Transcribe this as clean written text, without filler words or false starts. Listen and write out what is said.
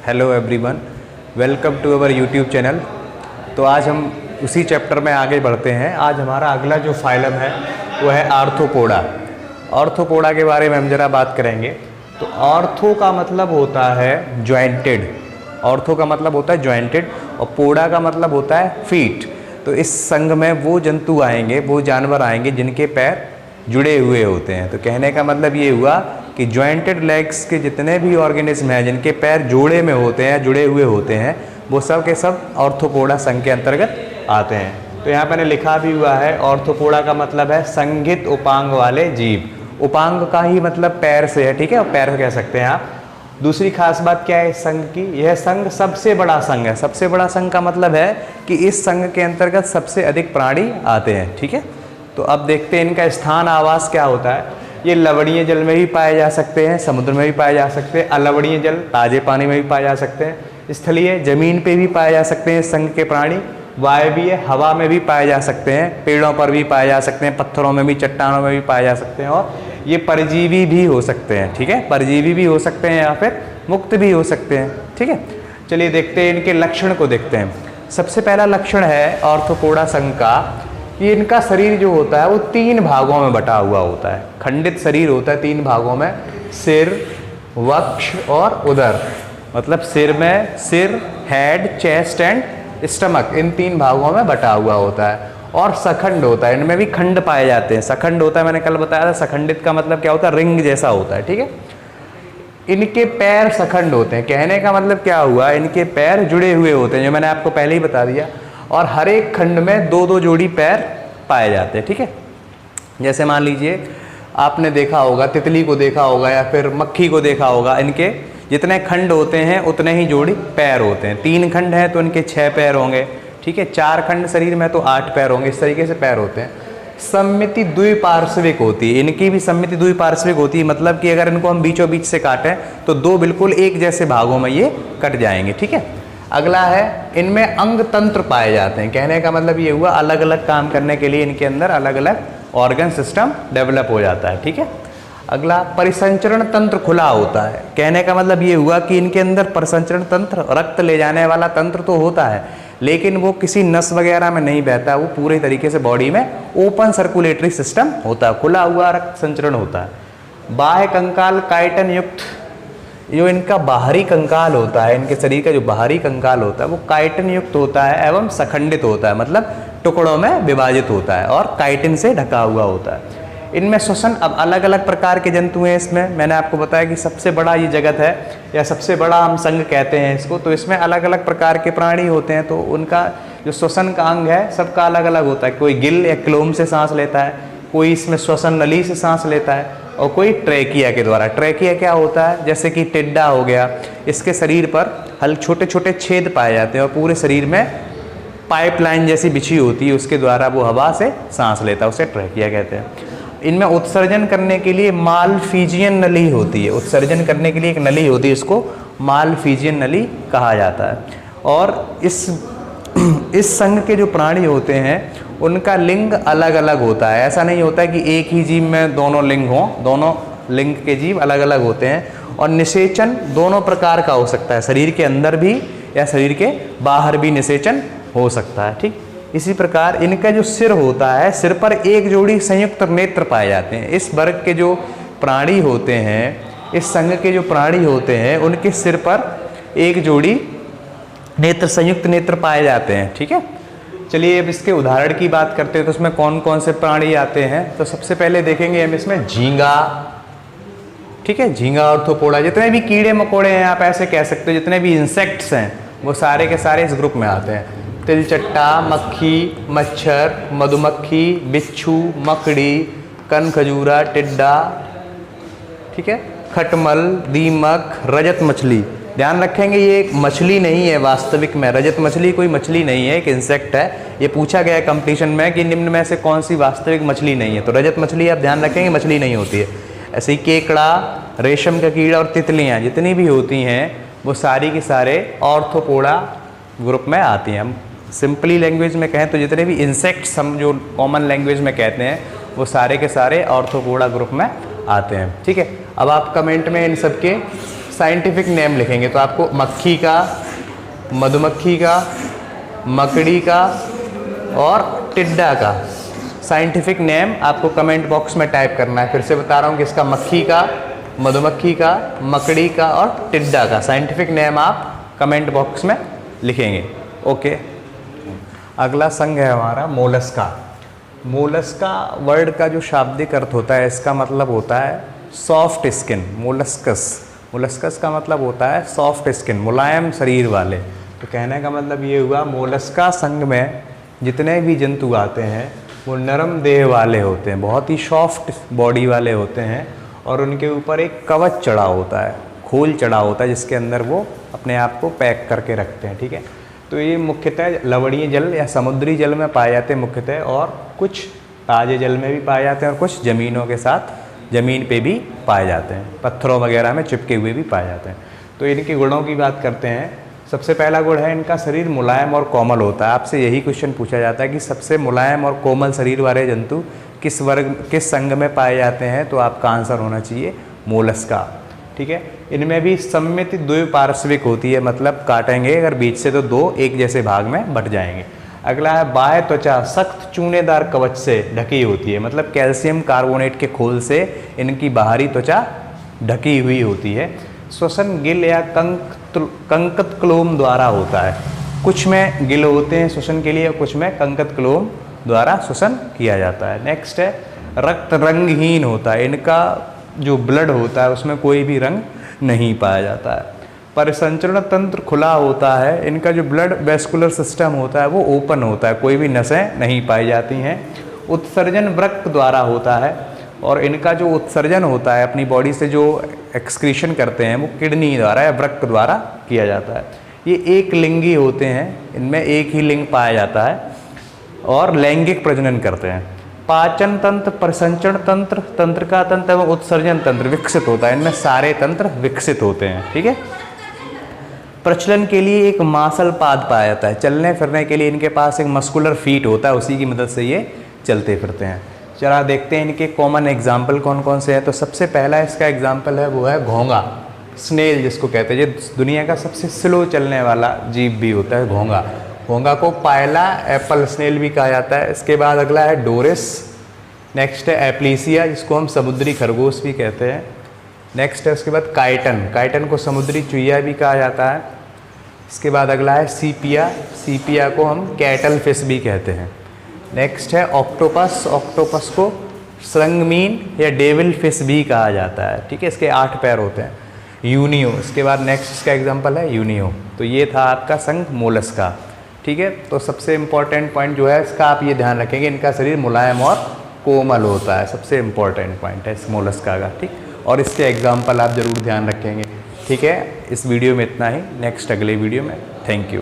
Hello everyone, welcome to our YouTube channel. तो आज हम उसी चैप्टर में आगे बढ़ते हैं। आज हमारा अगला जो फाइलम है वो है आर्थ्रोपोडा। आर्थ्रोपोडा के बारे में हम ज़रा बात करेंगे। तो आर्थो का मतलब होता है जॉइंटेड, आर्थो का मतलब होता है जॉइंटेड और पोडा का मतलब होता है फीट। तो इस संघ में वो जंतु आएंगे, वो जानवर आएंगे जिनके पैर जुड़े हुए होते हैं। तो कहने का मतलब ये हुआ कि जॉइंटेड लेग्स के जितने भी ऑर्गेनिज्म हैं जिनके पैर जोड़े में होते हैं, जुड़े हुए होते हैं, वो सब के सब आर्थ्रोपोडा संघ के अंतर्गत आते हैं। तो यहाँ मैंने लिखा भी हुआ है, आर्थ्रोपोडा का मतलब है संघित उपांग वाले जीव। उपांग का ही मतलब पैर से है, ठीक है, पैर कह सकते हैं आप। दूसरी खास बात क्या है इस संघ की, यह संघ सबसे बड़ा संघ है। सबसे बड़ा संघ का मतलब है कि इस संघ के अंतर्गत सबसे अधिक प्राणी आते हैं, ठीक है। तो अब देखते हैं इनका स्थान आवास क्या होता है। ये लवणीय जल में भी पाए जा सकते हैं, समुद्र में भी पाए जा सकते हैं, अलवणीय जल ताजे पानी में भी पाए जा सकते हैं, स्थलीय जमीन पे भी पाए जा सकते हैं संघ के प्राणी, वायवीय हवा में भी पाए जा सकते हैं, पेड़ों पर भी पाए जा सकते हैं, पत्थरों में भी, चट्टानों में भी पाए जा सकते हैं, और ये परजीवी भी हो सकते हैं, ठीक है, परजीवी भी हो सकते हैं या फिर मुक्त भी हो सकते हैं, ठीक है। चलिए देखते हैं इनके लक्षण को देखते हैं। सबसे पहला लक्षण है आर्थ्रोपोडा संघ का कि इनका शरीर जो होता है वो 3 भागों में बटा हुआ होता है। खंडित शरीर होता है 3 भागों में, सिर, वक्ष और उदर। मतलब सिर में सिर, हेड, चेस्ट एंड स्टमक, इन 3 भागों में बटा हुआ होता है। और सखंड होता है, इनमें भी खंड पाए जाते हैं। सखंड होता है, मैंने कल बताया था, सखंडित का मतलब क्या होता है, रिंग जैसा होता है, ठीक है। इनके पैर सखंड होते हैं। कहने का मतलब क्या हुआ, इनके पैर जुड़े हुए होते हैं, जो मैंने आपको पहले ही बता दिया। और हर एक खंड में 2-2 जोड़ी पैर पाए जाते हैं, ठीक है। जैसे मान लीजिए आपने देखा होगा, तितली को देखा होगा या फिर मक्खी को देखा होगा, इनके जितने खंड होते हैं उतने ही जोड़ी पैर होते हैं। 3 खंड हैं तो इनके 6 पैर होंगे, ठीक है। 4 खंड शरीर में तो 8 पैर होंगे। इस तरीके से पैर होते हैं। सम्मिति द्विपार्श्विक होती है, इनकी भी सम्मिति द्विपार्श्विक होती है। मतलब कि अगर इनको हम बीचों बीच से काटें तो 2 बिल्कुल एक जैसे भागों में ये कट जाएंगे, ठीक है। अगला है, इनमें अंग तंत्र पाए जाते हैं। कहने का मतलब ये हुआ अलग अलग काम करने के लिए इनके अंदर अलग अलग ऑर्गन सिस्टम डेवलप हो जाता है, ठीक है। अगला, परिसंचरण तंत्र खुला होता है। कहने का मतलब ये हुआ कि इनके अंदर परिसंचरण तंत्र, रक्त ले जाने वाला तंत्र तो होता है, लेकिन वो किसी नस वगैरह में नहीं बहता, वो पूरे तरीके से बॉडी में ओपन सर्कुलेटरी सिस्टम होता है, खुला हुआ रक्त संचरण होता है। बाह्य कंकाल काइटन युक्त, जो इनका बाहरी कंकाल होता है, इनके शरीर का जो बाहरी कंकाल होता है वो काइटिन युक्त होता है एवं सखंडित होता है। मतलब टुकड़ों में विभाजित होता है और काइटिन से ढका हुआ होता है। इनमें श्वसन, अब अलग अलग प्रकार के जंतु हैं इसमें। मैंने आपको बताया कि सबसे बड़ा ये जगत है या सबसे बड़ा हम संघ कहते हैं इसको। तो इसमें अलग अलग प्रकार के प्राणी होते हैं, तो उनका जो श्वसन का अंग है सबका अलग अलग होता है। कोई गिल या क्लोम से सांस लेता है, कोई इसमें श्वसन नली से सांस लेता है, और कोई ट्रैकिया के द्वारा। ट्रैकिया क्या होता है, जैसे कि टिड्डा हो गया, इसके शरीर पर छोटे छोटे छेद पाए जाते हैं और पूरे शरीर में पाइपलाइन जैसी बिछी होती है, उसके द्वारा वो हवा से सांस लेता है, उसे ट्रैकिया कहते हैं। इनमें उत्सर्जन करने के लिए मालफीजियन नली होती है। उत्सर्जन करने के लिए एक नली होती है, इसको मालफीजियन नली कहा जाता है। और इस संघ के जो प्राणी होते हैं उनका लिंग अलग अलग होता है। ऐसा नहीं होता है कि एक ही जीव में दोनों लिंग हों, दोनों लिंग के जीव अलग अलग होते हैं। और निषेचन दोनों प्रकार का हो सकता है, शरीर के अंदर भी या शरीर के बाहर भी निषेचन हो सकता है, ठीक। इसी प्रकार इनका जो सिर होता है, सिर पर एक जोड़ी संयुक्त नेत्र पाए जाते हैं। इस वर्ग के जो प्राणी होते हैं, इस संघ के जो प्राणी होते हैं, उनके सिर पर एक जोड़ी नेत्र, संयुक्त नेत्र पाए जाते हैं, ठीक है। चलिए अब इसके उदाहरण की बात करते हैं। तो उसमें कौन कौन से प्राणी आते हैं, तो सबसे पहले देखेंगे हम इसमें झींगा, ठीक है। झींगा आर्थ्रोपोडा, जितने भी कीड़े मकोड़े हैं आप ऐसे कह सकते हो, जितने भी इंसेक्ट्स हैं वो सारे के सारे इस ग्रुप में आते हैं। तिलचट्टा, मक्खी, मच्छर, मधुमक्खी, बिच्छू, मकड़ी, कनखजूरा, टिड्डा, ठीक है, खटमल, दीमक, रजत मछली। ध्यान रखेंगे ये एक मछली नहीं है वास्तविक में, रजत मछली कोई मछली नहीं है, एक इंसेक्ट है। ये पूछा गया है कंपटीशन में कि निम्न में से कौन सी वास्तविक मछली नहीं है, तो रजत मछली आप ध्यान रखेंगे मछली नहीं होती है। ऐसे ही केकड़ा, रेशम का कीड़ा और तितलियाँ जितनी भी होती हैं वो सारी की सारे आर्थ्रोपोडा ग्रुप में आती हैं। हम सिंपली लैंग्वेज में कहें तो जितने भी इंसेक्ट्स हम जो कॉमन लैंग्वेज में कहते हैं वो सारे के सारे आर्थ्रोपोडा ग्रुप में आते हैं, ठीक है। अब आप कमेंट में इन सब के साइंटिफिक नेम लिखेंगे तो आपको मक्खी का, मधुमक्खी का, मकड़ी का और टिड्डा का साइंटिफिक नेम आपको कमेंट बॉक्स में टाइप करना है। फिर से बता रहा हूँ कि इसका मक्खी का, मधुमक्खी का, मकड़ी का और टिड्डा का साइंटिफिक नेम आप कमेंट बॉक्स में लिखेंगे। ओके, अगला संघ है हमारा मोलस्का। मोलस्का वर्ड का जो शाब्दिक अर्थ होता है, इसका मतलब होता है सॉफ्ट स्किन। मोलस्कस, मोलस्कस का मतलब होता है सॉफ्ट स्किन, मुलायम शरीर वाले। तो कहने का मतलब ये हुआ मोलस्का संघ में जितने भी जंतु आते हैं वो नरम देह वाले होते हैं, बहुत ही सॉफ्ट बॉडी वाले होते हैं और उनके ऊपर एक कवच चढ़ा होता है, खोल चढ़ा होता है जिसके अंदर वो अपने आप को पैक करके रखते हैं। ठीक है, तो ये मुख्यतः लवणीय जल या समुद्री जल में पाए जाते हैं मुख्यतः, और कुछ ताजे जल में भी पाए जाते हैं और कुछ ज़मीनों के साथ ज़मीन पे भी पाए जाते हैं, पत्थरों वगैरह में चिपके हुए भी पाए जाते हैं। तो इनके गुणों की बात करते हैं। सबसे पहला गुण है इनका शरीर मुलायम और कोमल होता है। आपसे यही क्वेश्चन पूछा जाता है कि सबसे मुलायम और कोमल शरीर वाले जंतु किस वर्ग, किस संघ में पाए जाते हैं, तो आपका आंसर होना चाहिए मोलस्का। ठीक है, इनमें भी सम्मित द्विपार्श्विक होती है, मतलब काटेंगे अगर बीच से तो दो एक जैसे भाग में बट जाएंगे। अगला है बाह्य त्वचा सख्त चूनेदार कवच से ढकी होती है, मतलब कैल्शियम कार्बोनेट के खोल से इनकी बाहरी त्वचा ढकी हुई होती है। श्वसन गिल या कंकतक्लोम द्वारा होता है। कुछ में गिल होते हैं श्वसन के लिए, कुछ में कंकतक्लोम द्वारा श्वसन किया जाता है। नेक्स्ट है रक्त रंगहीन होता है। इनका जो ब्लड होता है उसमें कोई भी रंग नहीं पाया जाता है। परिसंचरण तंत्र खुला होता है। इनका जो ब्लड वेस्कुलर सिस्टम होता है वो ओपन होता है, कोई भी नसें नहीं पाई जाती हैं। उत्सर्जन वृक्क द्वारा होता है और इनका जो उत्सर्जन होता है अपनी बॉडी से जो एक्सक्रीशन करते हैं वो किडनी द्वारा या वृक्क द्वारा किया जाता है। ये एक लिंगी होते हैं, इनमें एक ही लिंग पाया जाता है और लैंगिक प्रजनन करते हैं। पाचन तंत्र, परिसंचरण तंत्र, तंत्रिका तंत्र एवं उत्सर्जन तंत्र विकसित होता है। इनमें सारे तंत्र विकसित होते हैं। ठीक है, प्रचलन के लिए एक मांसल पाद पाया जाता है। चलने फिरने के लिए इनके पास एक मस्कुलर फीट होता है, उसी की मदद से ये चलते फिरते हैं। चला देखते हैं इनके कॉमन एग्जाम्पल कौन कौन से हैं। तो सबसे पहला इसका एग्जाम्पल है वो है घोंगा, स्नेल जिसको कहते हैं। ये दुनिया का सबसे स्लो चलने वाला जीव भी होता है घोंगा। घोंगा को पायला एप्पल स्नेल भी कहा जाता है। इसके बाद अगला है डोरिस। नेक्स्ट है एप्लीसिया जिसको हम समुद्री खरगोश भी कहते हैं। नेक्स्ट है उसके बाद काइटन, काइटन को समुद्री चुईया भी कहा जाता है। इसके बाद अगला है सीपिया, सीपिया को हम कैटल फिश भी कहते हैं। नेक्स्ट है ऑक्टोपस, ऑक्टोपस को श्रृंगमीन या डेविल फिश भी कहा जाता है। ठीक है, इसके 8 पैर होते हैं। यूनियो, इसके बाद नेक्स्ट इसका एग्जांपल है यूनियो। तो ये था आपका संघ मोलस्का। ठीक है, तो सबसे इम्पॉर्टेंट पॉइंट जो है इसका आप ये ध्यान रखेंगे, इनका शरीर मुलायम और कोमल होता है, सबसे इम्पॉर्टेंट पॉइंट है इस मोलस्का का। ठीक, और इसके एग्जाम्पल आप ज़रूर ध्यान रखेंगे। ठीक है, इस वीडियो में इतना ही, नेक्स्ट अगले वीडियो में। Thank you.